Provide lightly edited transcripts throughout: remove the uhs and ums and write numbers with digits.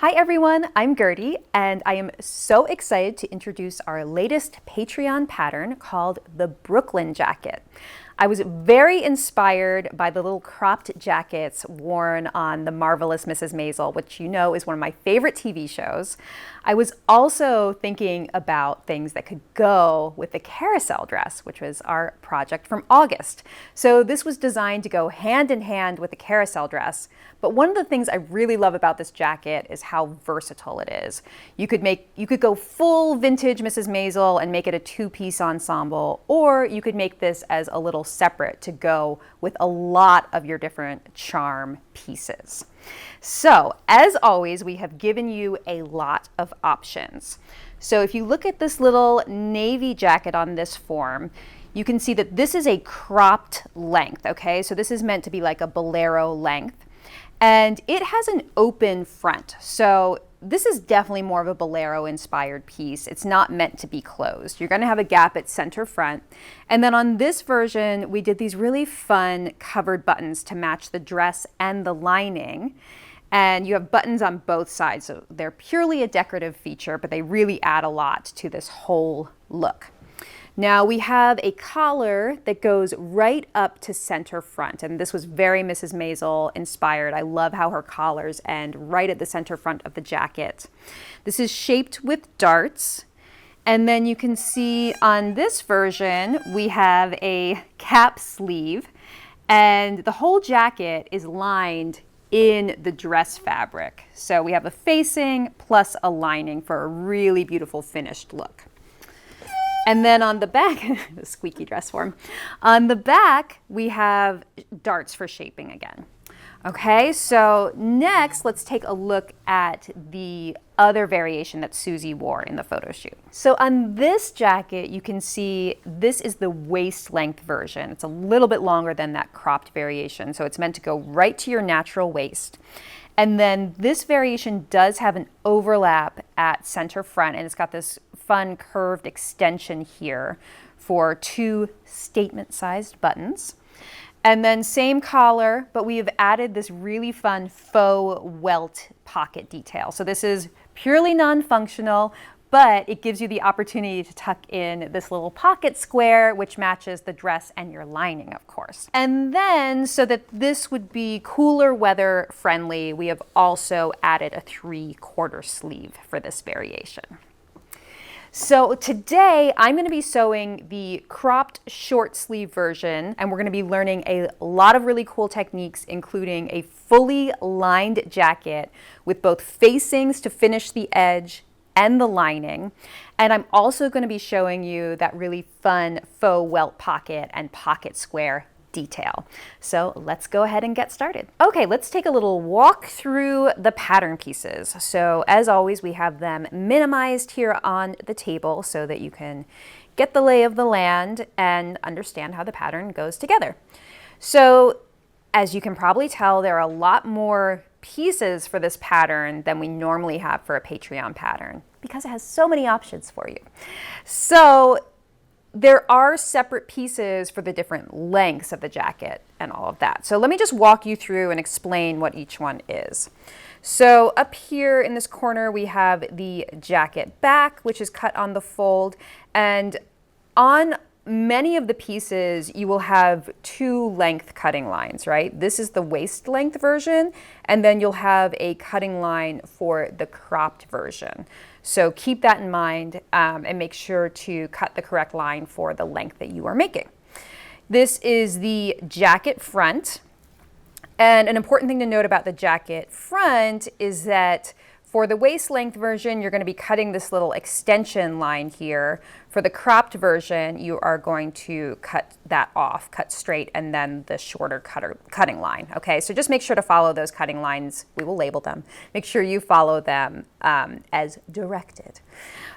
Hi everyone, I'm Gertie, and I am so excited to introduce our latest Patreon pattern called the Brooklyn jacket. I was very inspired by the little cropped jackets worn on The Marvelous Mrs. Maisel, which you know is one of my favorite TV shows. I was also thinking about things that could go with the carousel dress, which was our project from August. So this was designed to go hand in hand with the carousel dress. But one of the things I really love about this jacket is how versatile it is. You could go full vintage Mrs. Maisel and make it a two-piece ensemble, or you could make this as a little separate to go with a lot of your different charm pieces. So, as always, we have given you a lot of options. So if you look at this little navy jacket on this form, you can see that this is a cropped length, okay? So this is meant to be like a bolero length. And it has an open front. So this is definitely more of a bolero inspired piece. It's not meant to be closed. You're gonna have a gap at center front. And then on this version, we did these really fun covered buttons to match the dress and the lining. And you have buttons on both sides. So they're purely a decorative feature, but they really add a lot to this whole look. Now we have a collar that goes right up to center front, and this was very Mrs. Maisel inspired. I love how her collars end right at the center front of the jacket. This is shaped with darts, and then you can see on this version we have a cap sleeve, and the whole jacket is lined in the dress fabric. So we have a facing plus a lining for a really beautiful finished look. And then on the back, the squeaky dress form, on the back, we have darts for shaping again. Okay, so next, let's take a look at the other variation that Susie wore in the photo shoot. So on this jacket, you can see this is the waist length version. It's a little bit longer than that cropped variation, so it's meant to go right to your natural waist. And then this variation does have an overlap at center front, and it's got this fun curved extension here for two statement-sized buttons. And then same collar, but we have added this really fun faux welt pocket detail. So this is purely non-functional, but it gives you the opportunity to tuck in this little pocket square, which matches the dress and your lining, of course. And then, so that this would be cooler weather friendly, we have also added a 3/4 sleeve for this variation. So today I'm going to be sewing the cropped short sleeve version, and we're going to be learning a lot of really cool techniques, including a fully lined jacket with both facings to finish the edge and the lining. And I'm also going to be showing you that really fun faux welt pocket and pocket square detail. So let's go ahead and get started. Okay, let's take a little walk through the pattern pieces. So as always, we have them minimized here on the table so that you can get the lay of the land and understand how the pattern goes together. So as you can probably tell, there are a lot more pieces for this pattern than we normally have for a Patreon pattern because it has so many options for you. So there are separate pieces for the different lengths of the jacket and all of that. So let me just walk you through and explain what each one is. So up here in this corner, we have the jacket back, which is cut on the fold. And on many of the pieces, you will have two length cutting lines, right? This is the waist length version, and then you'll have a cutting line for the cropped version. So keep that in mind and make sure to cut the correct line for the length that you are making. This is the jacket front. And an important thing to note about the jacket front is that for the waist length version, you're going to be cutting this little extension line here. For the cropped version, you are going to cut that off, cut straight, and then the shorter cutting line. Okay, so just make sure to follow those cutting lines. We will label them. Make sure you follow them as directed.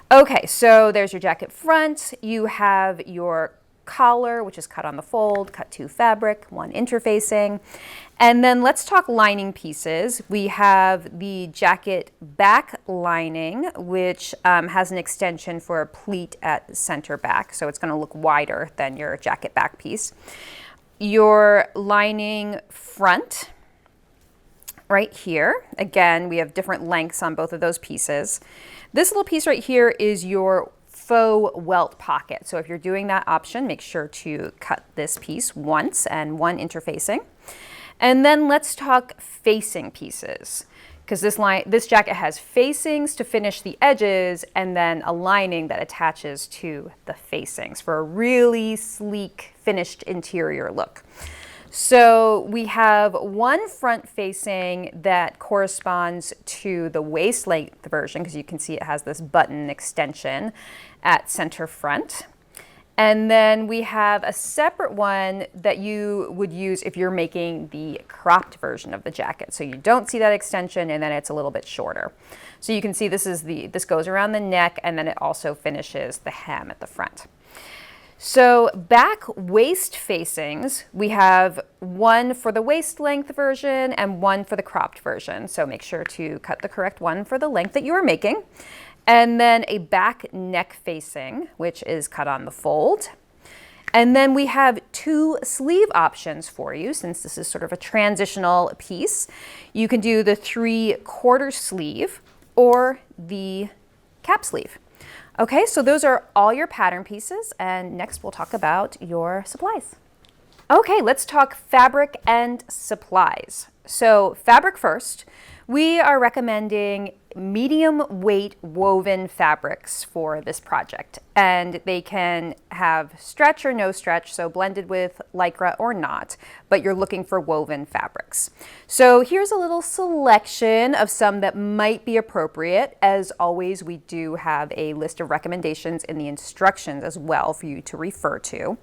Okay, so there's your jacket front. You have your collar, which is cut on the fold, cut to fabric, one interfacing. And then let's talk lining pieces. We have the jacket back lining, which has an extension for a pleat at center back, so it's going to look wider than your jacket back piece. Your lining front, right here. Again, we have different lengths on both of those pieces. This little piece right here is your faux welt pocket. So if you're doing that option, make sure to cut this piece once and one interfacing. And then let's talk facing pieces, because this jacket has facings to finish the edges and then a lining that attaches to the facings for a really sleek finished interior look. So we have one front facing that corresponds to the waist length version, because you can see it has this button extension at center front. And then we have a separate one that you would use if you're making the cropped version of the jacket. So you don't see that extension, and then it's a little bit shorter. So you can see this goes around the neck, and then it also finishes the hem at the front. So back waist facings, we have one for the waist length version and one for the cropped version. So make sure to cut the correct one for the length that you are making. And then a back neck facing, which is cut on the fold. And then we have two sleeve options for you, since this is sort of a transitional piece. You can do the 3/4 sleeve or the cap sleeve. Okay, so those are all your pattern pieces, and next we'll talk about your supplies. Okay, let's talk fabric and supplies. So fabric first. We are recommending medium weight woven fabrics for this project, and they can have stretch or no stretch, so blended with Lycra or not, but you're looking for woven fabrics. So here's a little selection of some that might be appropriate. As always, we do have a list of recommendations in the instructions as well for you to refer to.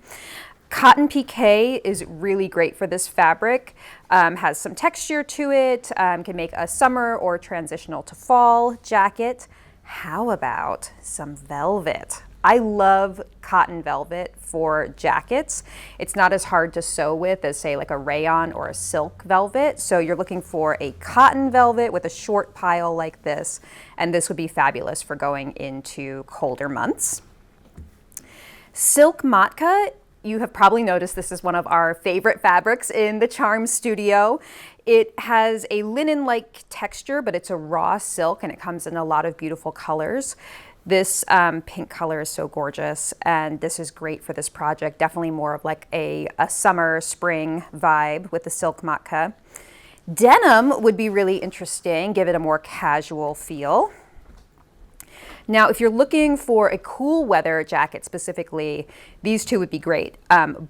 Cotton piqué is really great for this fabric, has some texture to it, can make a summer or transitional to fall jacket. How about some velvet? I love cotton velvet for jackets. It's not as hard to sew with as, say, like a rayon or a silk velvet. So you're looking for a cotton velvet with a short pile like this, and this would be fabulous for going into colder months. Silk matka. You have probably noticed this is one of our favorite fabrics in the Charm Studio. It has a linen-like texture, but it's a raw silk, and it comes in a lot of beautiful colors. This pink color is so gorgeous, and this is great for this project. Definitely more of like a summer, spring vibe with the silk matka. Denim would be really interesting, give it a more casual feel. Now, if you're looking for a cool weather jacket specifically, these two would be great.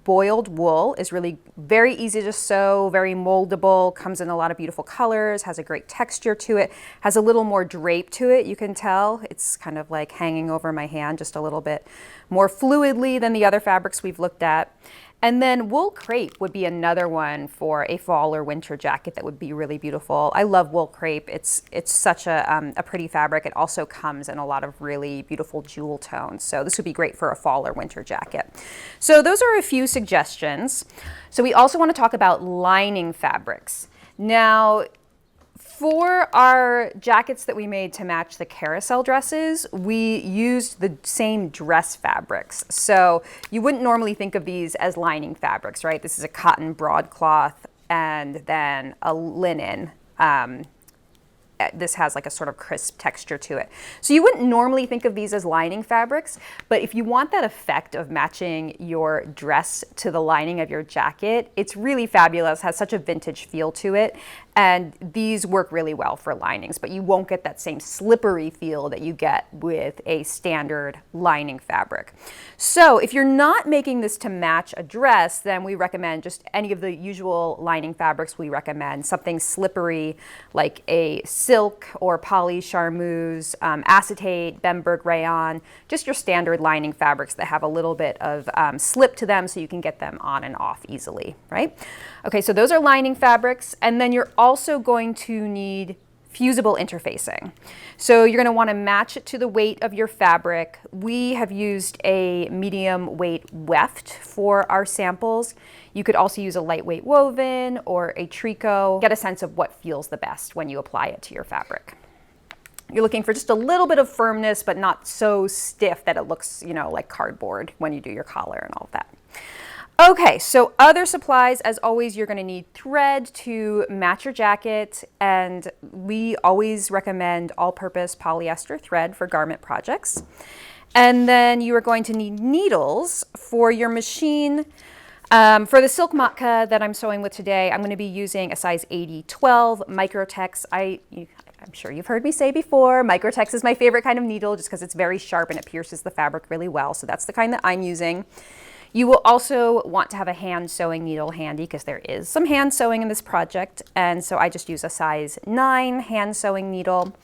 Boiled wool is really very easy to sew, very moldable, comes in a lot of beautiful colors, has a great texture to it, has a little more drape to it, you can tell. It's kind of like hanging over my hand just a little bit more fluidly than the other fabrics we've looked at. And then wool crepe would be another one for a fall or winter jacket that would be really beautiful. I love wool crepe. It's such a pretty fabric. It also comes in a lot of really beautiful jewel tones. So this would be great for a fall or winter jacket. So those are a few suggestions. So we also want to talk about lining fabrics. Now, for our jackets that we made to match the carousel dresses, we used the same dress fabrics. So you wouldn't normally think of these as lining fabrics, right? This is a cotton broadcloth and then a linen. This has like a sort of crisp texture to it. So you wouldn't normally think of these as lining fabrics, but if you want that effect of matching your dress to the lining of your jacket, it's really fabulous, has such a vintage feel to it. And these work really well for linings, but you won't get that same slippery feel that you get with a standard lining fabric. So if you're not making this to match a dress, then we recommend just any of the usual lining fabrics. We recommend something slippery like a silk or poly charmeuse, acetate, Bemberg rayon, just your standard lining fabrics that have a little bit of slip to them so you can get them on and off easily, right? Okay, so those are lining fabrics, and then you're also going to need fusible interfacing. So you're going to want to match it to the weight of your fabric. We have used a medium weight weft for our samples. You could also use a lightweight woven or a tricot. Get a sense of what feels the best when you apply it to your fabric. You're looking for just a little bit of firmness, but not so stiff that it looks, like cardboard when you do your collar and all of that. Okay, so other supplies, as always, you're going to need thread to match your jacket, and we always recommend all-purpose polyester thread for garment projects. And then you are going to need needles for your machine. For the silk matka that I'm sewing with today, I'm going to be using a size 80-12 Microtex. I'm sure you've heard me say before, Microtex is my favorite kind of needle just because it's very sharp and it pierces the fabric really well. So that's the kind that I'm using. You will also want to have a hand sewing needle handy because there is some hand sewing in this project. And so I just use a size 9 hand sewing needle.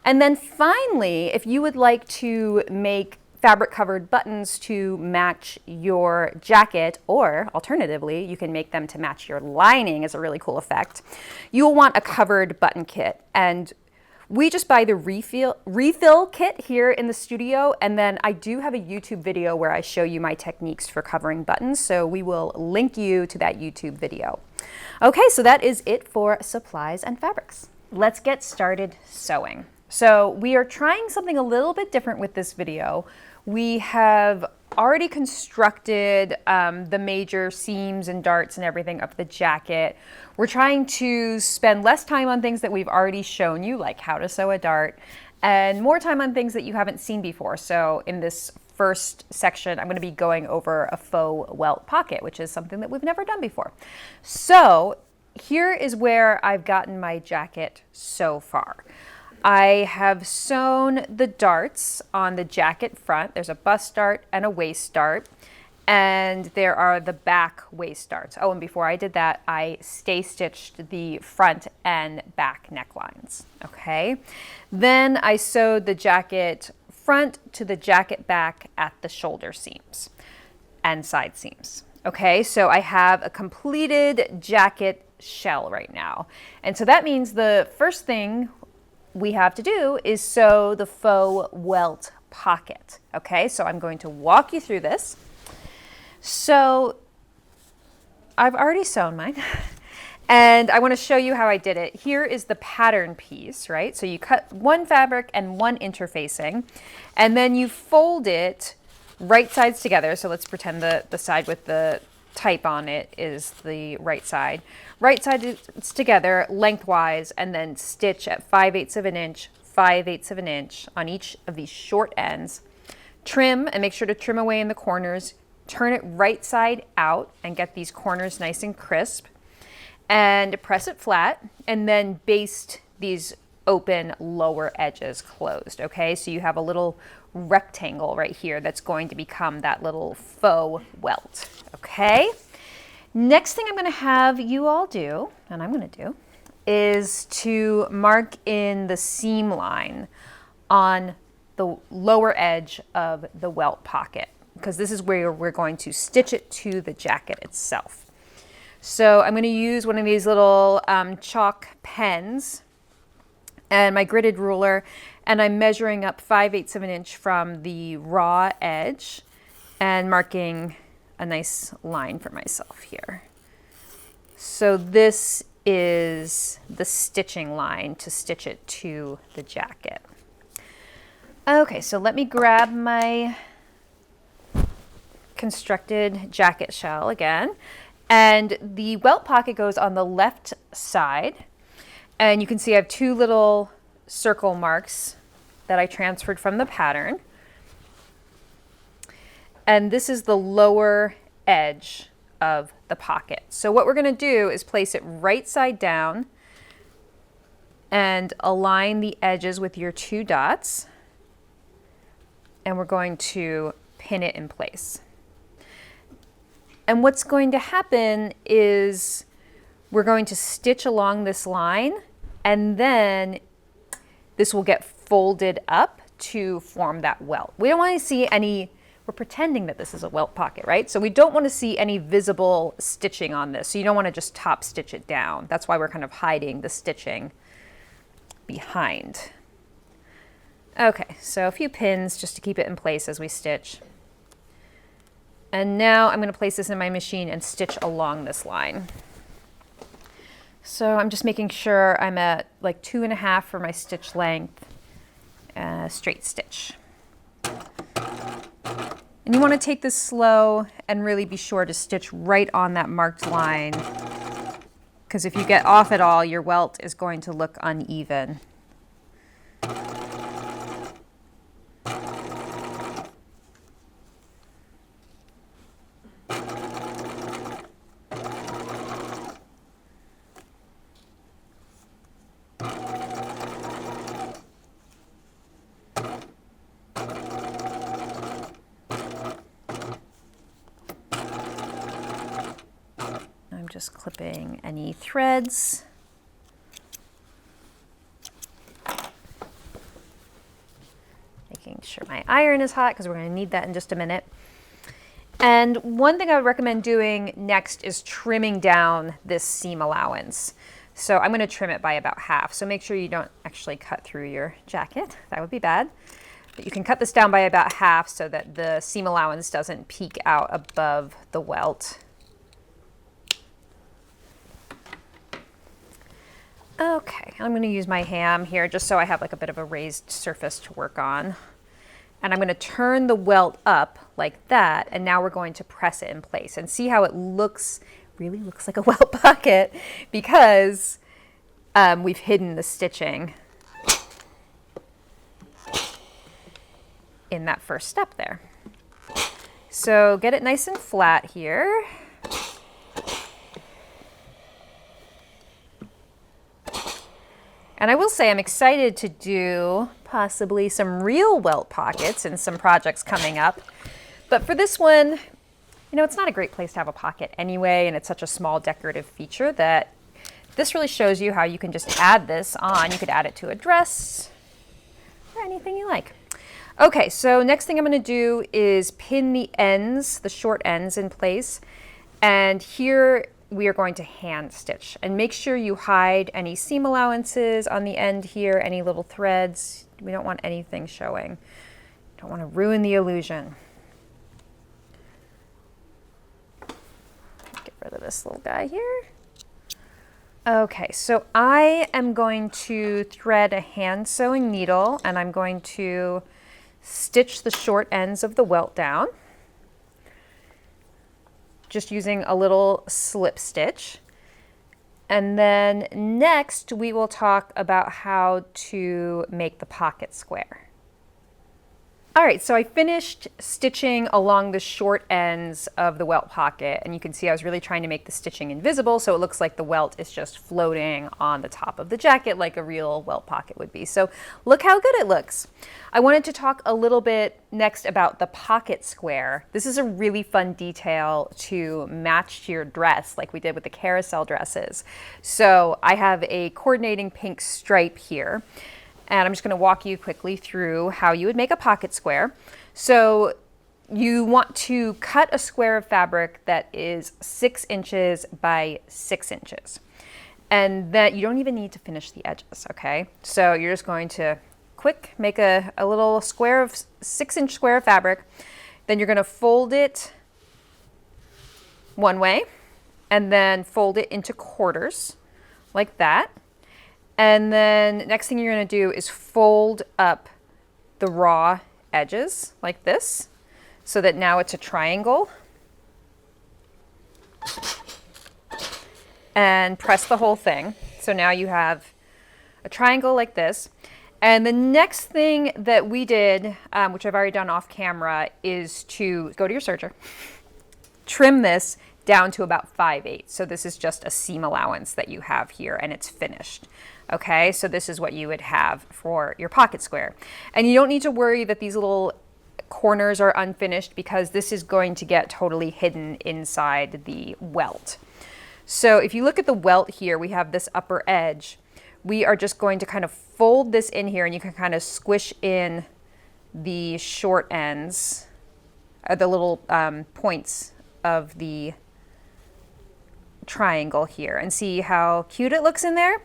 And then finally, if you would like to make fabric covered buttons to match your jacket, or alternatively, you can make them to match your lining as a really cool effect, you'll want a covered button kit. And we just buy the refill kit here in the studio, and then I do have a YouTube video where I show you my techniques for covering buttons, so we will link you to that YouTube video. Okay, so that is it for supplies and fabrics. Let's get started sewing. So we are trying something a little bit different with this video. We have already constructed the major seams and darts and everything of the jacket. We're trying to spend less time on things that we've already shown you, like how to sew a dart, and more time on things that you haven't seen before. So in this first section, I'm going to be going over a faux welt pocket, which is something that we've never done before. So here is where I've gotten my jacket so far. I have sewn the darts on the jacket front. There's a bust dart and a waist dart, and there are the back waist darts. Oh, and before I did that, I stay stitched the front and back necklines. Okay. Then I sewed the jacket front to the jacket back at the shoulder seams and side seams. Okay, so I have a completed jacket shell right now. And so that means the first thing we have to do is sew the faux welt pocket. Okay, so I'm going to walk you through this. So I've already sewn mine and I want to show you how I did it. Here is the pattern piece, right? So you cut one fabric and one interfacing, and then you fold it right sides together. So let's pretend the side with the type on it is the right side. Right side is together lengthwise, and then stitch at 5/8 of an inch, 5/8 of an inch on each of these short ends. Trim, and make sure to trim away in the corners. Turn it right side out and get these corners nice and crisp. And press it flat, and then baste these open lower edges closed. Okay, so you have a little rectangle right here that's going to become that little faux welt. Okay. Next thing I'm going to have you all do, and I'm going to do, is to mark in the seam line on the lower edge of the welt pocket, because this is where we're going to stitch it to the jacket itself. So I'm going to use one of these little chalk pens and my gridded ruler, and I'm measuring up 5/8 of an inch from the raw edge and marking a nice line for myself here. So this is the stitching line to stitch it to the jacket. Okay, so let me grab my constructed jacket shell again. And the welt pocket goes on the left side. And you can see I have two little circle marks that I transferred from the pattern. And this is the lower edge of the pocket. So what we're going to do is place it right side down and align the edges with your two dots. And we're going to pin it in place. And what's going to happen is we're going to stitch along this line, and then this will get folded up to form that welt. We don't want to see any, we're pretending that this is a welt pocket, right? So we don't want to see any visible stitching on this. So you don't want to just top stitch it down. That's why we're kind of hiding the stitching behind. Okay, so a few pins just to keep it in place as we stitch. And now I'm going to place this in my machine and stitch along this line. So I'm just making sure I'm at like 2.5 for my stitch length, straight stitch. And you want to take this slow and really be sure to stitch right on that marked line, because if you get off at all, your welt is going to look uneven. I'm just clipping any threads. Making sure my iron is hot because we're going to need that in just a minute. And one thing I would recommend doing next is trimming down this seam allowance. So I'm going to trim it by about half. So make sure you don't actually cut through your jacket. That would be bad. But you can cut this down by about half so that the seam allowance doesn't peek out above the welt. Okay, I'm going to use my ham here just so I have like a bit of a raised surface to work on. And I'm going to turn the welt up like that, and now we're going to press it in place. And see how it looks, really looks like a welt pocket because we've hidden the stitching in that first step there. So get it nice and flat here. And I will say I'm excited to do possibly some real welt pockets in some projects coming up. But for this one, you know, it's not a great place to have a pocket anyway, and it's such a small decorative feature that this really shows you how you can just add this on. You could add it to a dress or anything you like. Okay, so next thing I'm going to do is pin the ends, the short ends in place. And here we are going to hand stitch, and make sure you hide any seam allowances on the end here, any little threads. We don't want anything showing. Don't want to ruin the illusion. Get rid of this little guy here. Okay, so I am going to thread a hand sewing needle, and I'm going to stitch the short ends of the welt down, just using a little slip stitch. And then next we will talk about how to make the pocket square. All right, so I finished stitching along the short ends of the welt pocket, and you can see I was really trying to make the stitching invisible so it looks like the welt is just floating on the top of the jacket like a real welt pocket would be. So look how good it looks. I wanted to talk a little bit next about the pocket square. This is a really fun detail to match to your dress like we did with the carousel dresses. So I have a coordinating pink stripe here. And I'm just going to walk you quickly through how you would make a pocket square. So you want to cut a square of fabric that is 6 inches by 6 inches. And that you don't even need to finish the edges, okay? So you're just going to make a little square of 6-inch square of fabric. Then you're going to fold it one way and then fold it into quarters like that. And then next thing you're going to do is fold up the raw edges like this so that now it's a triangle. And press the whole thing. So now you have a triangle like this. And the next thing that we did, which I've already done off camera, is to go to your serger, trim this down to about 5/8. So this is just a seam allowance that you have here and it's finished. Okay, so this is what you would have for your pocket square. And you don't need to worry that these little corners are unfinished because this is going to get totally hidden inside the welt. So if you look at the welt here, we have this upper edge. We are just going to kind of fold this in here and you can kind of squish in the short ends, the little points of the triangle here and see how cute it looks in there.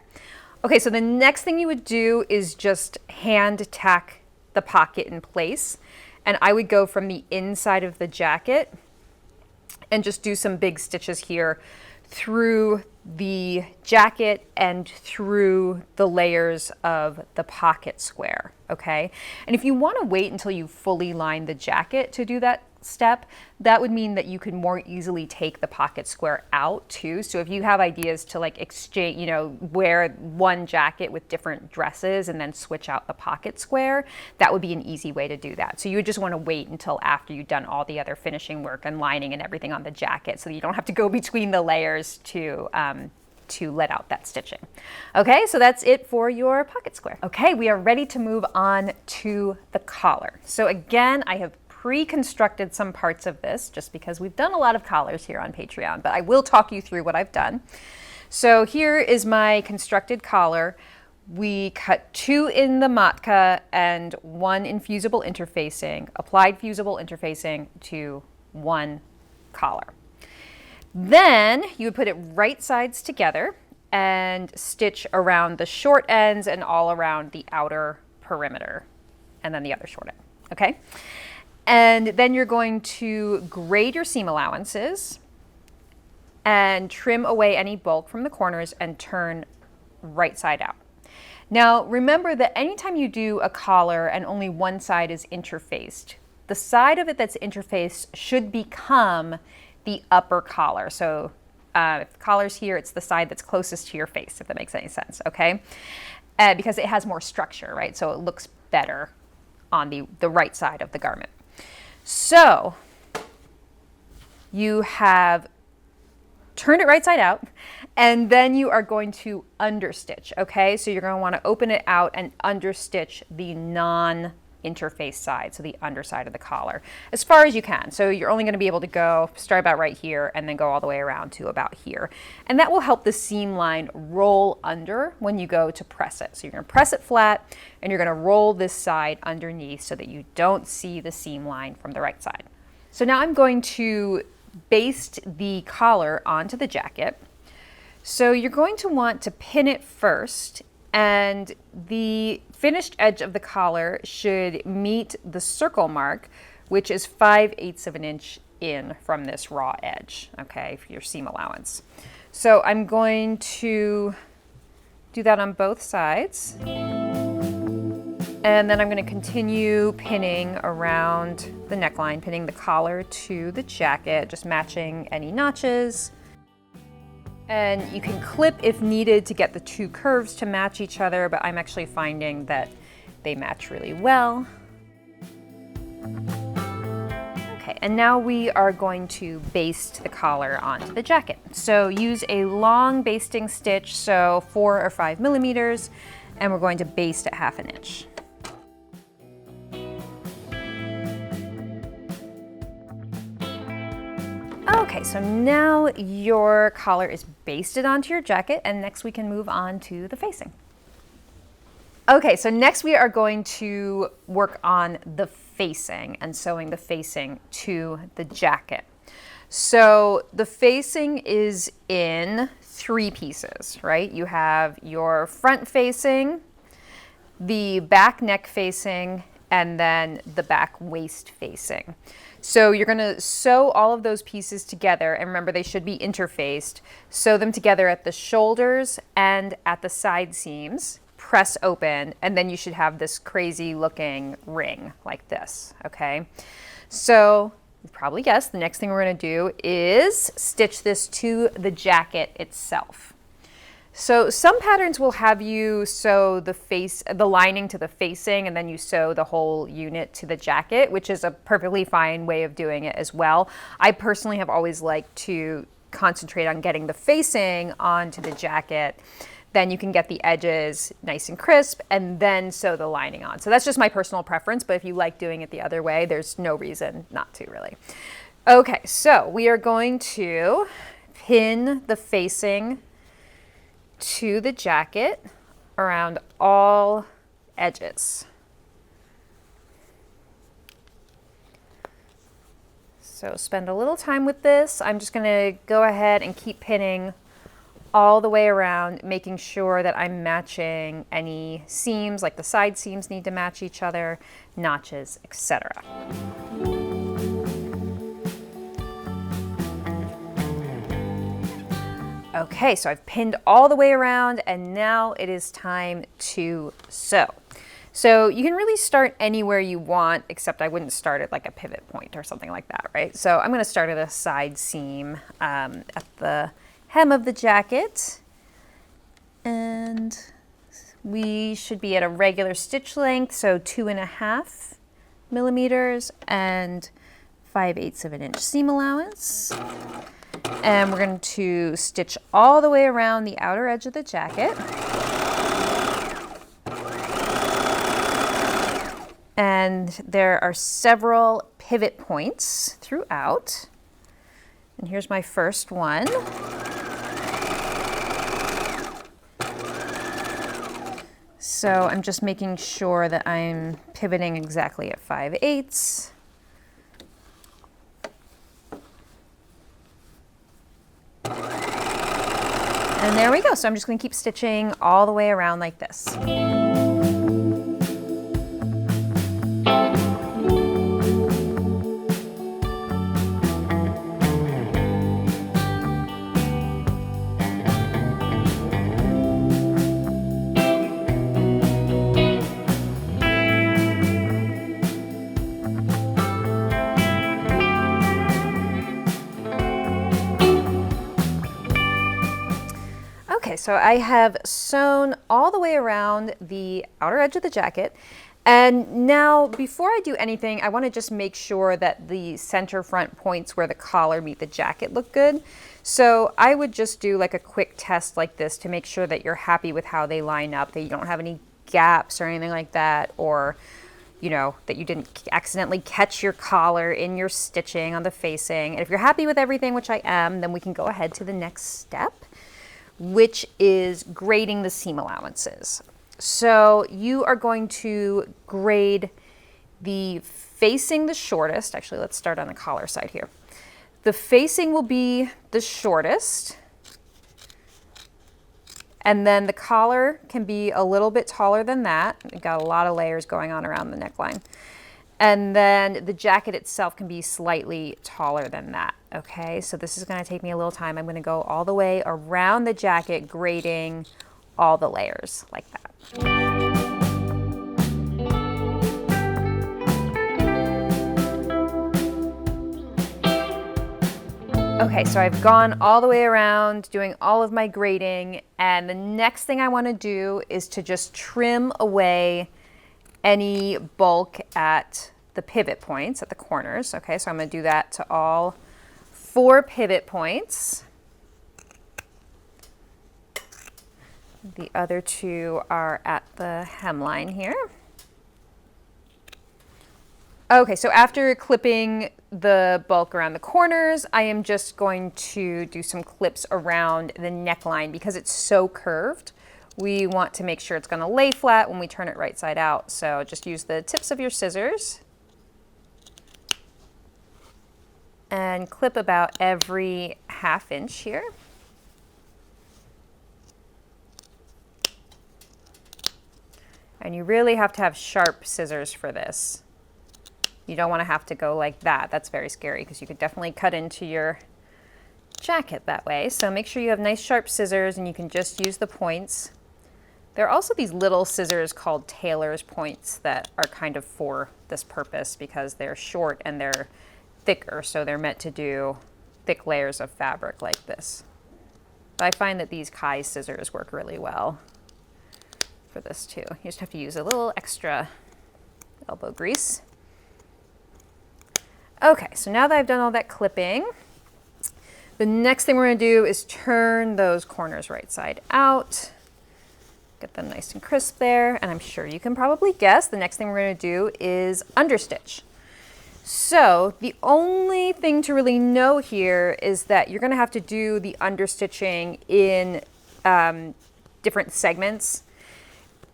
Okay, so the next thing you would do is just hand tack the pocket in place. And I would go from the inside of the jacket and just do some big stitches here through the jacket and through the layers of the pocket square, okay? And if you want to wait until you fully line the jacket to do that step, that would mean that you could more easily take the pocket square out too. So if you have ideas to like exchange, you know, wear one jacket with different dresses and then switch out the pocket square, that would be an easy way to do that. So you would just want to wait until after you've done all the other finishing work and lining and everything on the jacket, so that you don't have to go between the layers to let out that stitching. Okay, so that's it for your pocket square. Okay, we are ready to move on to the collar. So again, I have pre-constructed some parts of this just because we've done a lot of collars here on Patreon, but I will talk you through what I've done. So here is my constructed collar. We cut 2 in the matka and 1 in fusible interfacing, applied fusible interfacing to 1 collar. Then you would put it right sides together and stitch around the short ends and all around the outer perimeter, and then the other short end, okay? And then you're going to grade your seam allowances and trim away any bulk from the corners and turn right side out. Now remember that anytime you do a collar and only one side is interfaced, the side of it that's interfaced should become the upper collar. So if the collar's here, it's the side that's closest to your face, if that makes any sense, okay? Because it has more structure, right? So it looks better on the right side of the garment. So you have turned it right side out, and then you are going to understitch, okay? So you're going to want to open it out and understitch the non-interface side, so the underside of the collar, as far as you can. So you're only going to be able to go, start about right here, and then go all the way around to about here. And that will help the seam line roll under when you go to press it. So you're going to press it flat, and you're going to roll this side underneath so that you don't see the seam line from the right side. So now I'm going to baste the collar onto the jacket. So you're going to want to pin it first, and the finished edge of the collar should meet the circle mark, which is 5/8 of an inch in from this raw edge, okay, for your seam allowance. So I'm going to do that on both sides. And then I'm going to continue pinning around the neckline, pinning the collar to the jacket, just matching any notches. And you can clip if needed to get the 2 curves to match each other, but I'm actually finding that they match really well. Okay, and now we are going to baste the collar onto the jacket. So use a long basting stitch, so 4 or 5 millimeters, and we're going to baste at 1/2 inch. Okay, so now your collar is basted onto your jacket, and next we can move on to the facing. Okay, so next we are going to work on the facing and sewing the facing to the jacket. So the facing is in 3 pieces, right? You have your front facing, the back neck facing, and then the back waist facing. So you're going to sew all of those pieces together, and remember they should be interfaced. Sew them together at the shoulders and at the side seams, press open, and then you should have this crazy looking ring like this, okay? So you've probably guessed the next thing we're going to do is stitch this to the jacket itself. So some patterns will have you sew the lining to the facing, and then you sew the whole unit to the jacket, which is a perfectly fine way of doing it as well. I personally have always liked to concentrate on getting the facing onto the jacket. Then you can get the edges nice and crisp and then sew the lining on. So that's just my personal preference, but if you like doing it the other way, there's no reason not to really. Okay, so we are going to pin the facing to the jacket around all edges. So spend a little time with this. I'm just going to go ahead and keep pinning all the way around, making sure that I'm matching any seams, like the side seams need to match each other, notches, etc. Okay, so I've pinned all the way around, and now it is time to sew. So you can really start anywhere you want, except I wouldn't start at like a pivot point or something like that, right? So I'm going to start at a side seam at the hem of the jacket. And we should be at a regular stitch length, so 2.5 millimeters and 5/8 of an inch seam allowance. And we're going to stitch all the way around the outer edge of the jacket. And there are several pivot points throughout. And here's my first one. So I'm just making sure that I'm pivoting exactly at 5/8. And there we go. So I'm just going to keep stitching all the way around like this. Okay, so I have sewn all the way around the outer edge of the jacket. And now, before I do anything, I want to just make sure that the center front points where the collar meet the jacket look good. So I would just do like a quick test like this to make sure that you're happy with how they line up, that you don't have any gaps or anything like that, or you know, that you didn't accidentally catch your collar in your stitching on the facing. And if you're happy with everything, which I am, then we can go ahead to the next step, which is grading the seam allowances. So you are going to grade the facing the shortest. Actually, let's start on the collar side here. The facing will be the shortest. And then the collar can be a little bit taller than that. We've got a lot of layers going on around the neckline. And then the jacket itself can be slightly taller than that. Okay, so this is going to take me a little time. I'm going to go all the way around the jacket, grading all the layers like that. Okay, so I've gone all the way around doing all of my grading, and the next thing I want to do is to just trim away any bulk at the pivot points at the corners. Okay, so I'm going to do that to all 4 pivot points. The other 2 are at the hemline here. Okay, so after clipping the bulk around the corners, I am just going to do some clips around the neckline because it's so curved. We want to make sure it's going to lay flat when we turn it right side out. So just use the tips of your scissors and clip about every 1/2 inch here. And you really have to have sharp scissors for this. You don't want to have to go like that. That's very scary because you could definitely cut into your jacket that way. So make sure you have nice sharp scissors and you can just use the points. There are also these little scissors called tailor's points that are kind of for this purpose because they're short and they're thicker, so they're meant to do thick layers of fabric like this. But I find that these Kai scissors work really well for this too. You just have to use a little extra elbow grease. Okay, so now that I've done all that clipping, the next thing we're going to do is turn those corners right side out. Get them nice and crisp there, and I'm sure you can probably guess the next thing we're going to do is understitch. So the only thing to really know here is that you're going to have to do the understitching in different segments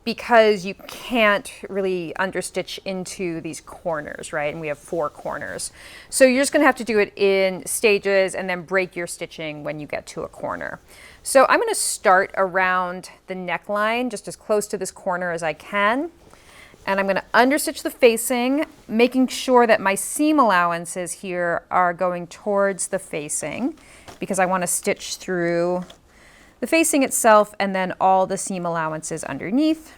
because you can't really understitch into these corners, right? And we have 4 corners. So you're just going to have to do it in stages and then break your stitching when you get to a corner. So I'm going to start around the neckline, just as close to this corner as I can. And I'm going to understitch the facing, making sure that my seam allowances here are going towards the facing because I want to stitch through the facing itself and then all the seam allowances underneath.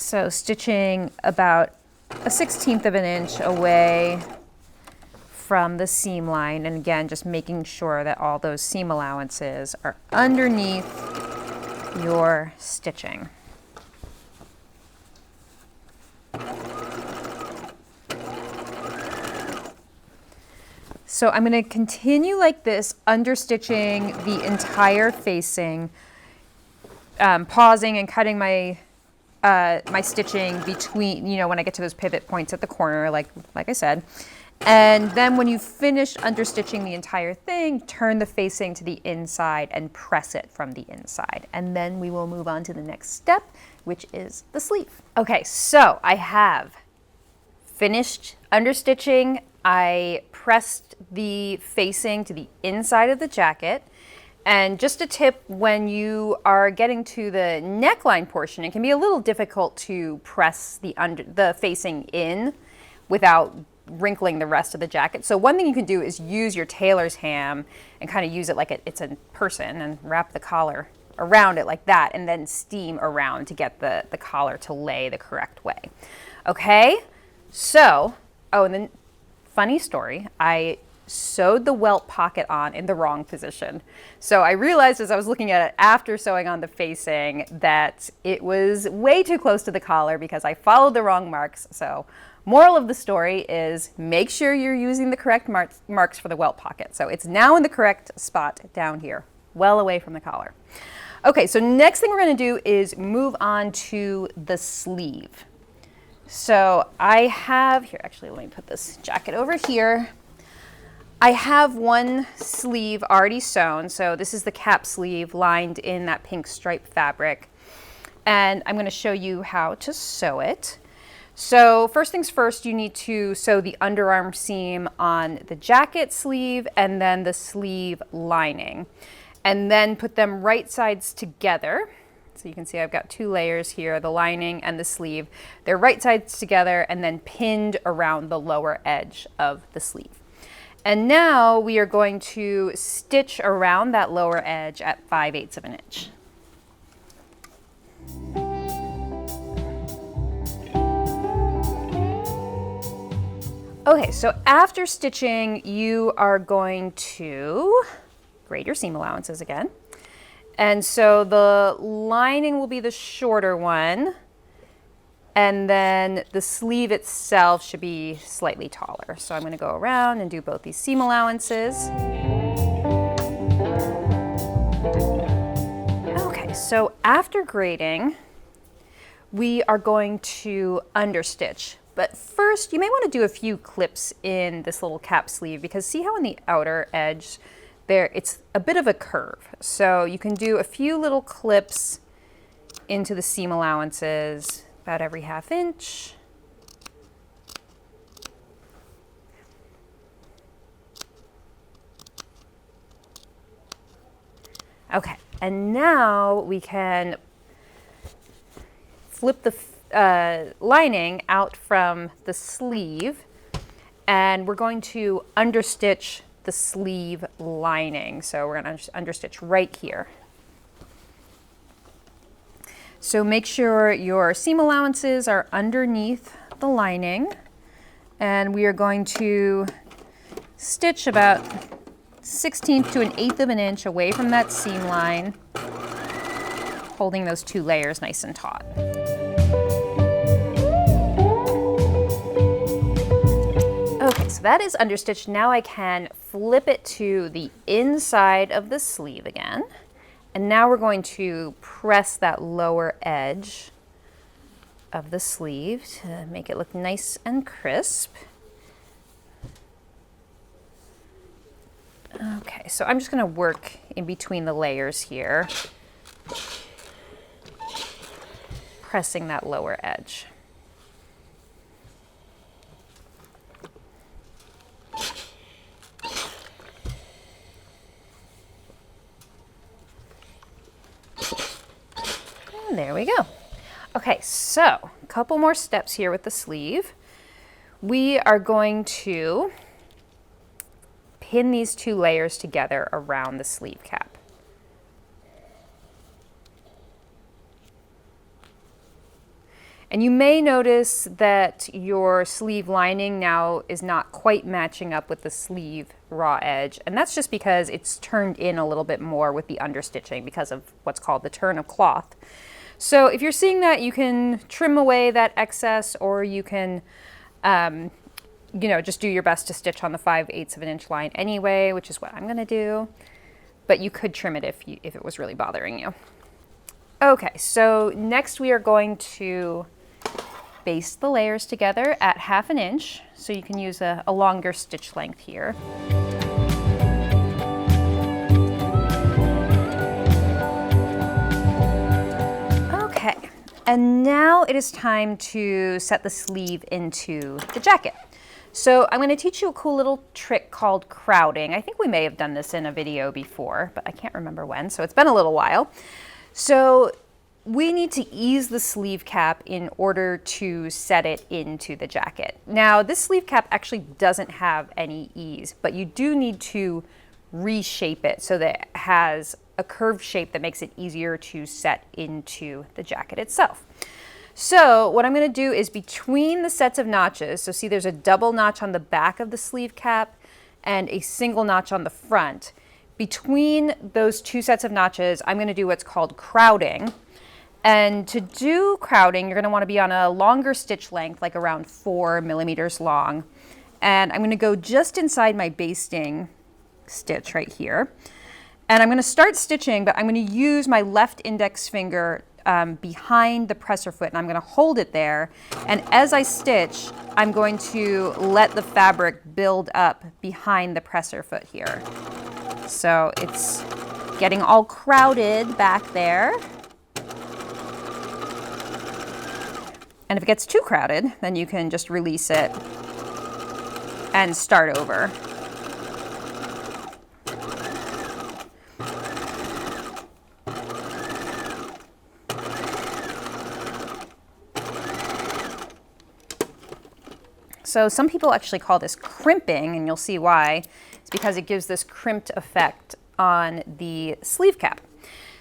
So stitching about a 1/16 of an inch away from the seam line, and again, just making sure that all those seam allowances are underneath your stitching. So I'm going to continue like this, understitching the entire facing, pausing and cutting my my stitching between, when I get to those pivot points at the corner, like I said. And then when you finish understitching the entire thing, turn the facing to the inside and press it from the inside. And then we will move on to the next step, which is the sleeve. Okay, so I have finished understitching. I pressed the facing to the inside of the jacket. And just a tip, when you are getting to the neckline portion, it can be a little difficult to press the facing in without wrinkling the rest of the jacket. So one thing you can do is use your tailor's ham and kind of use it like it's a person and wrap the collar around it like that, and then steam around to get the collar to lay the correct way. Okay, so, and then funny story, I sewed the welt pocket on in the wrong position. So I realized as I was looking at it after sewing on the facing that it was way too close to the collar because I followed the wrong marks. So moral of the story is make sure you're using the correct marks for the welt pocket. So it's now in the correct spot down here, well away from the collar. Okay, so next thing we're going to do is move on to the sleeve. So I have here, actually let me put this jacket over here. I have one sleeve already sewn, so this is the cap sleeve lined in that pink stripe fabric, and I'm going to show you how to sew it. So first things first, you need to sew the underarm seam on the jacket sleeve and then the sleeve lining, and then put them right sides together. So you can see I've got two layers here, the lining and the sleeve. They're right sides together and then pinned around the lower edge of the sleeve. And now we are going to stitch around that lower edge at 5/8 of an inch. Okay, so after stitching, you are going to grade your seam allowances again. And so the lining will be the shorter one, and then the sleeve itself should be slightly taller. So I'm going to go around and do both these seam allowances. Okay, so after grading, we are going to understitch. But first, you may want to do a few clips in this little cap sleeve, because see how on the outer edge there, it's a bit of a curve. So you can do a few little clips into the seam allowances, about every 1/2 inch. Okay, and now we can flip the lining out from the sleeve, and we're going to understitch the sleeve lining. So we're going to understitch right here. So make sure your seam allowances are underneath the lining, and we are going to stitch about 1/16 to 1/8 of an inch away from that seam line, holding those two layers nice and taut. Okay, so that is understitched. Now I can flip it to the inside of the sleeve again. And now we're going to press that lower edge of the sleeve to make it look nice and crisp. Okay, so I'm just going to work in between the layers here, pressing that lower edge. There we go. Okay, so a couple more steps here with the sleeve. We are going to pin these two layers together around the sleeve cap. And you may notice that your sleeve lining now is not quite matching up with the sleeve raw edge. And that's just because it's turned in a little bit more with the understitching because of what's called the turn of cloth. So if you're seeing that, you can trim away that excess, or you can, just do your best to stitch on the 5/8 of an inch line anyway, which is what I'm gonna do. But you could trim it if it was really bothering you. Okay, so next we are going to baste the layers together at 1/2 inch, so you can use a longer stitch length here. Okay, and now it is time to set the sleeve into the jacket. So I'm going to teach you a cool little trick called crowding. I think we may have done this in a video before, but I can't remember when, so it's been a little while. So we need to ease the sleeve cap in order to set it into the jacket. Now, this sleeve cap actually doesn't have any ease, but you do need to reshape it so that it has a curved shape that makes it easier to set into the jacket itself. So what I'm going to do is between the sets of notches, so see there's a double notch on the back of the sleeve cap and a single notch on the front. Between those two sets of notches, I'm going to do what's called crowding. And to do crowding, you're going to want to be on a longer stitch length, like around 4 millimeters long. And I'm going to go just inside my basting stitch right here. And I'm going to start stitching, but I'm going to use my left index finger behind the presser foot, and I'm going to hold it there. And as I stitch, I'm going to let the fabric build up behind the presser foot here. So it's getting all crowded back there. And if it gets too crowded, then you can just release it and start over. So some people actually call this crimping, and you'll see why. It's because it gives this crimped effect on the sleeve cap.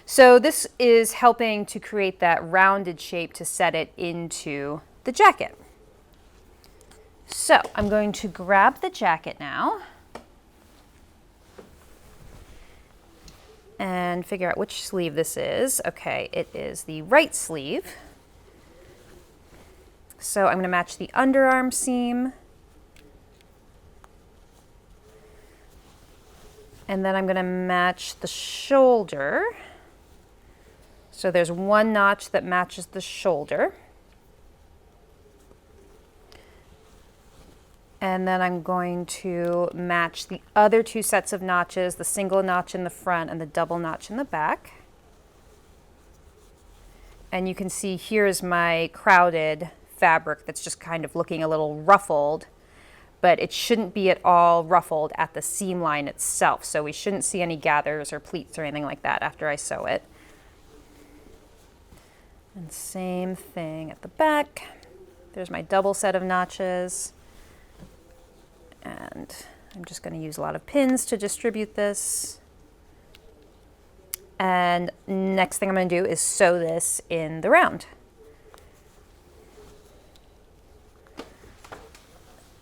So this is helping to create that rounded shape to set it into the jacket. So I'm going to grab the jacket now and figure out which sleeve this is. Okay, it is the right sleeve. So I'm going to match the underarm seam. And then I'm going to match the shoulder. So there's one notch that matches the shoulder. And then I'm going to match the other two sets of notches, the single notch in the front and the double notch in the back. And you can see here's my crowded fabric that's just kind of looking a little ruffled, but it shouldn't be at all ruffled at the seam line itself. So we shouldn't see any gathers or pleats or anything like that after I sew it. And same thing at the back. There's my double set of notches. And I'm just going to use a lot of pins to distribute this. And next thing I'm going to do is sew this in the round.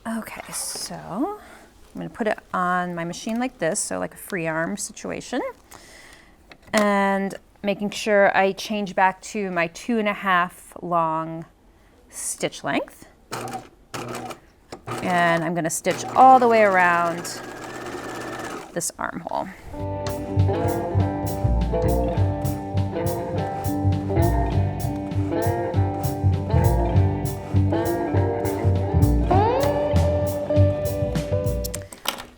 Okay, so I'm going to put it on my machine like this, so like a free arm situation. And making sure I change back to my 2.5 long stitch length. And I'm going to stitch all the way around this armhole.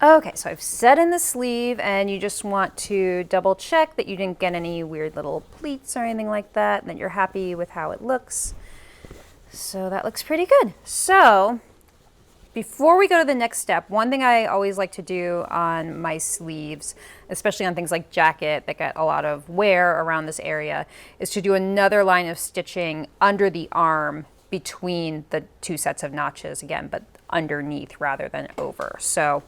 Okay, so I've set in the sleeve, and you just want to double check that you didn't get any weird little pleats or anything like that, and that you're happy with how it looks. So that looks pretty good. So before we go to the next step, one thing I always like to do on my sleeves, especially on things like jacket that get a lot of wear around this area, is to do another line of stitching under the arm between the two sets of notches again, but underneath rather than over. So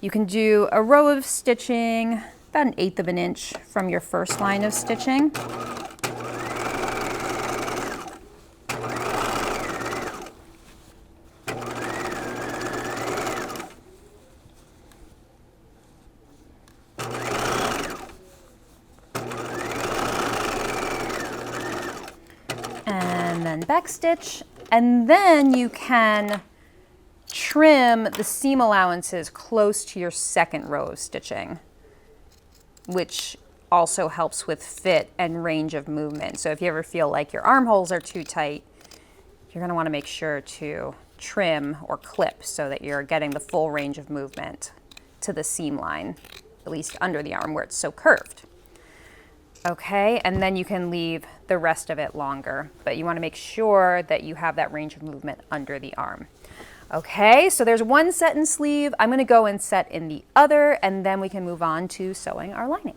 you can do a row of stitching about 1/8 of an inch from your first line of stitching. back stitch, and then you can trim the seam allowances close to your second row of stitching, which also helps with fit and range of movement. So if you ever feel like your armholes are too tight, you're going to want to make sure to trim or clip so that you're getting the full range of movement to the seam line, at least under the arm where it's so curved. Okay, and then you can leave the rest of it longer, but you want to make sure that you have that range of movement under the arm. Okay, so there's one set in sleeve. I'm going to go and set in the other, and then we can move on to sewing our lining.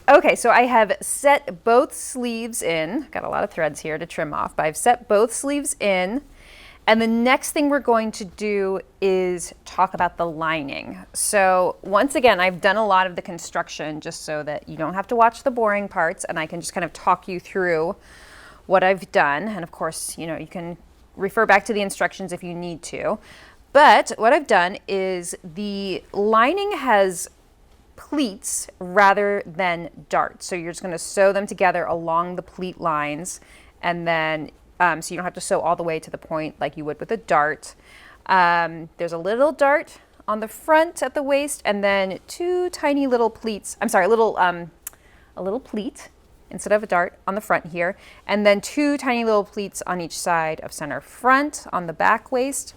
Okay, so I have set both sleeves in. Got a lot of threads here to trim off, but I've set both sleeves in. And the next thing we're going to do is talk about the lining. So once again, I've done a lot of the construction just so that you don't have to watch the boring parts, and I can just kind of talk you through what I've done. And of course, you know, you can refer back to the instructions if you need to. But what I've done is the lining has pleats rather than darts. So you're just going to sew them together along the pleat lines, and then so you don't have to sew all the way to the point like you would with a dart. There's a little dart on the front at the waist, and then two tiny little pleats. I'm sorry, a little pleat instead of a dart on the front here, and then two tiny little pleats on each side of center front on the back waist.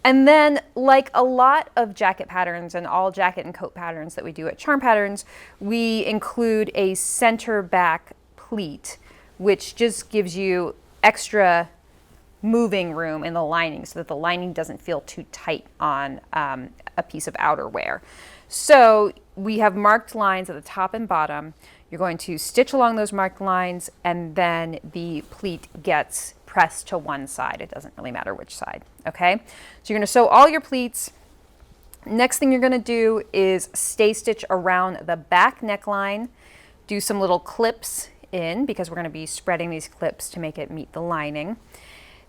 And then, like a lot of jacket patterns and all jacket and coat patterns that we do at Charm Patterns, we include a center back pleat, which just gives you extra moving room in the lining so that the lining doesn't feel too tight on a piece of outerwear. So we have marked lines at the top and bottom. You're going to stitch along those marked lines, and then the pleat gets pressed to one side. It doesn't really matter which side, okay? So you're going to sew all your pleats. Next thing you're going to do is stay stitch around the back neckline, do some little clips in because we're going to be spreading these clips to make it meet the lining.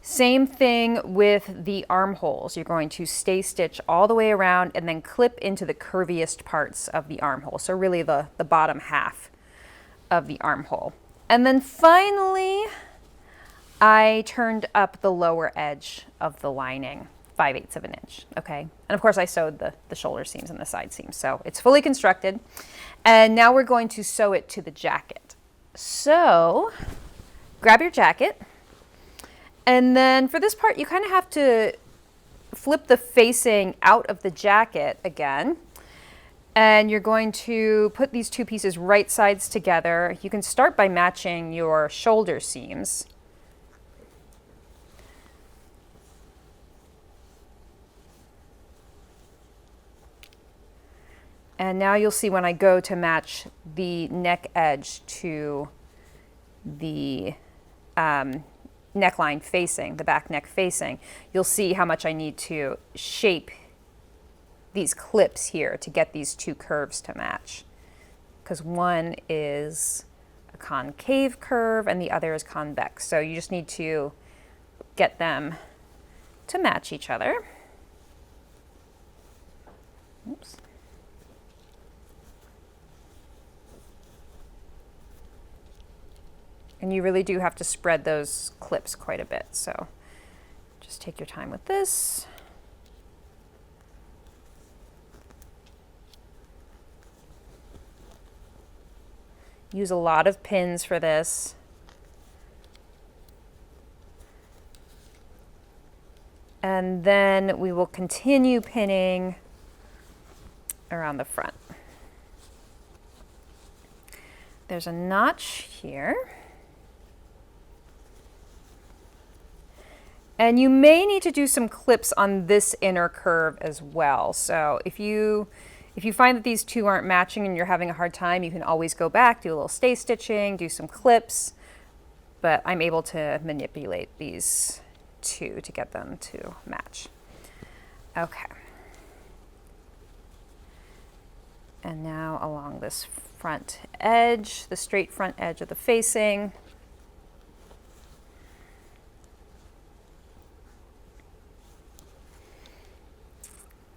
Same thing with the armholes. You're going to stay stitch all the way around and then clip into the curviest parts of the armhole. So really the bottom half of the armhole. And then finally, I turned up the lower edge of the lining 5/8 of an inch, okay? And of course I sewed the shoulder seams and the side seams, so it's fully constructed. And now we're going to sew it to the jacket. So grab your jacket, and then for this part you kind of have to flip the facing out of the jacket again, and you're going to put these two pieces right sides together. You can start by matching your shoulder seams. And now you'll see when I go to match the neck edge to the neckline facing, the back neck facing, you'll see how much I need to shape these clips here to get these two curves to match. Because one is a concave curve and the other is convex. So you just need to get them to match each other. Oops. And you really do have to spread those clips quite a bit. So just take your time with this. Use a lot of pins for this. And then we will continue pinning around the front. There's a notch here. And you may need to do some clips on this inner curve as well. So if you find that these two aren't matching and you're having a hard time, you can always go back, do a little stay stitching, do some clips. But I'm able to manipulate these two to get them to match. Okay. And now along this front edge, the straight front edge of the facing.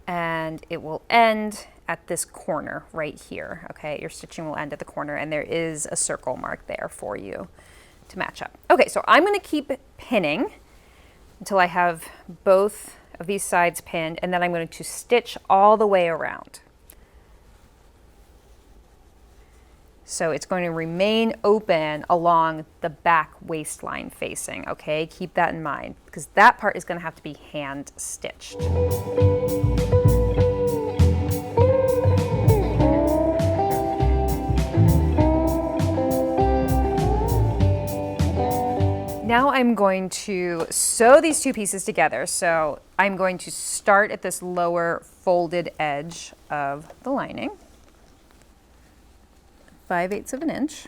And it will end at this corner right here, okay? Your stitching will end at the corner, and there is a circle mark there for you to match up. Okay, so I'm going to keep pinning until I have both of these sides pinned, and then I'm going to stitch all the way around. So it's going to remain open along the back waistline facing, okay? Keep that in mind, because that part is going to have to be hand stitched. Now I'm going to sew these two pieces together. So I'm going to start at this lower folded edge of the lining, 5/8 of an inch.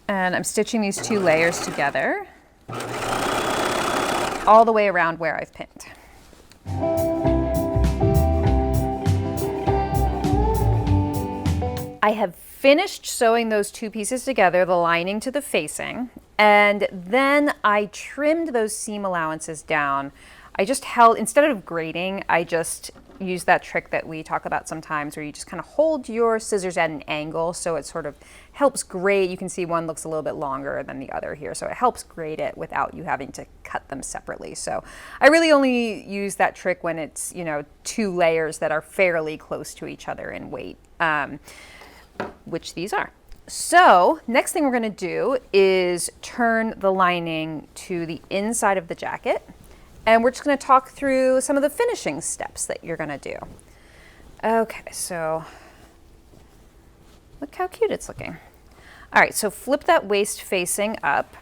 And I'm stitching these two layers together all the way around where I've pinned. I have finished sewing those two pieces together, the lining to the facing, and then I trimmed those seam allowances down. I just held, instead of grading, I just used that trick that we talk about sometimes where you just kind of hold your scissors at an angle so it sort of helps grade. You can see one looks a little bit longer than the other here, so it helps grade it without you having to cut them separately. So I really only use that trick when it's, you know, two layers that are fairly close to each other in weight. Which these are. So next thing we're going to do is turn the lining to the inside of the jacket, and we're just going to talk through some of the finishing steps that you're going to do. Okay, so look how cute it's looking. All right, so flip that waist facing up,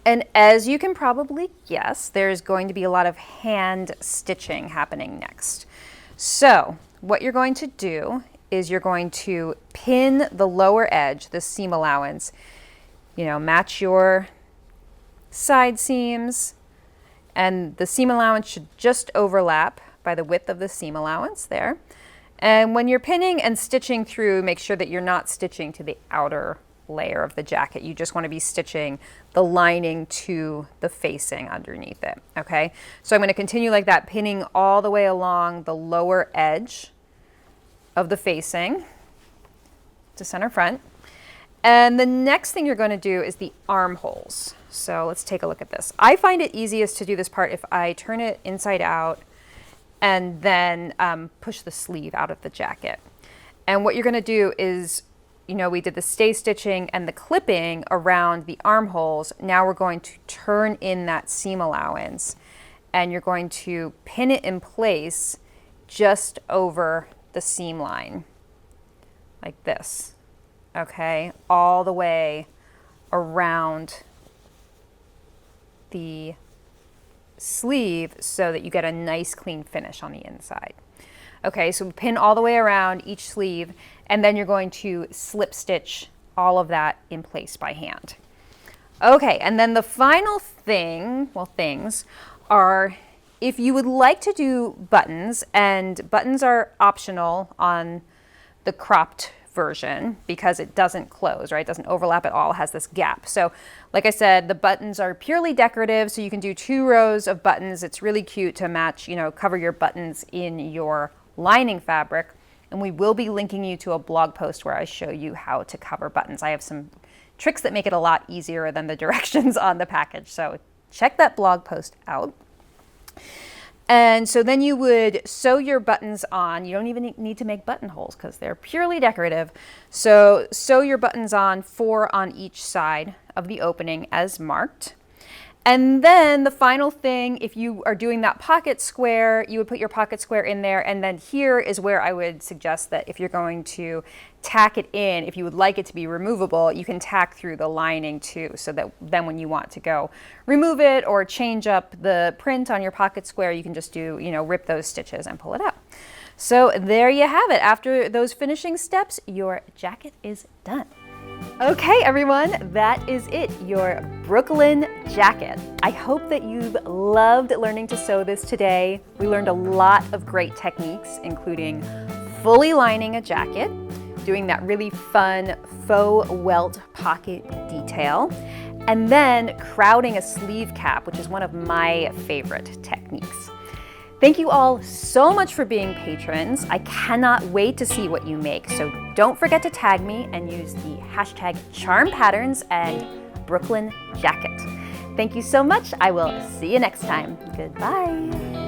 and as you can probably guess, there's going to be a lot of hand stitching happening next. So what you're going to do is you're going to pin the lower edge, the seam allowance, you know, match your side seams, and the seam allowance should just overlap by the width of the seam allowance there. And when you're pinning and stitching through, make sure that you're not stitching to the outer layer of the jacket. You just want to be stitching the lining to the facing underneath it, okay? So I'm going to continue like that, pinning all the way along the lower edge of the facing to center front. And the next thing you're going to do is the armholes. So let's take a look at this. I find it easiest to do this part if I turn it inside out and then push the sleeve out of the jacket. And what you're going to do is, you know, we did the stay stitching and the clipping around the armholes. Now we're going to turn in that seam allowance, and you're going to pin it in place just over the seam line like this, okay, all the way around the sleeve so that you get a nice clean finish on the inside. Okay, so pin all the way around each sleeve, and then you're going to slip stitch all of that in place by hand. Okay, and then the final thing, well, things are, if you would like to do buttons, and buttons are optional on the cropped version because it doesn't close, right? It doesn't overlap at all, it has this gap. So like I said, the buttons are purely decorative, so you can do 2 rows of buttons. It's really cute to match, you know, cover your buttons in your lining fabric. And we will be linking you to a blog post where I show you how to cover buttons. I have some tricks that make it a lot easier than the directions on the package. So check that blog post out. And so then you would sew your buttons on. You don't even need to make buttonholes because they're purely decorative. So sew your buttons on, 4 on each side of the opening as marked. And then the final thing, if you are doing that pocket square, you would put your pocket square in there. And then here is where I would suggest that if you're going to tack it in, if you would like it to be removable, you can tack through the lining too, so that then when you want to go remove it or change up the print on your pocket square, you can just do, you know, rip those stitches and pull it out. So there you have it. After those finishing steps, your jacket is done. Okay, everyone, that is it, your Brooklyn jacket. I hope that you've loved learning to sew this today. We learned a lot of great techniques, including fully lining a jacket, doing that really fun faux welt pocket detail, and then crowding a sleeve cap, which is one of my favorite techniques. Thank you all so much for being patrons. I cannot wait to see what you make. So don't forget to tag me and use the hashtag #CharmPatterns and Brooklyn Jacket. Thank you so much. I will see you next time. Goodbye.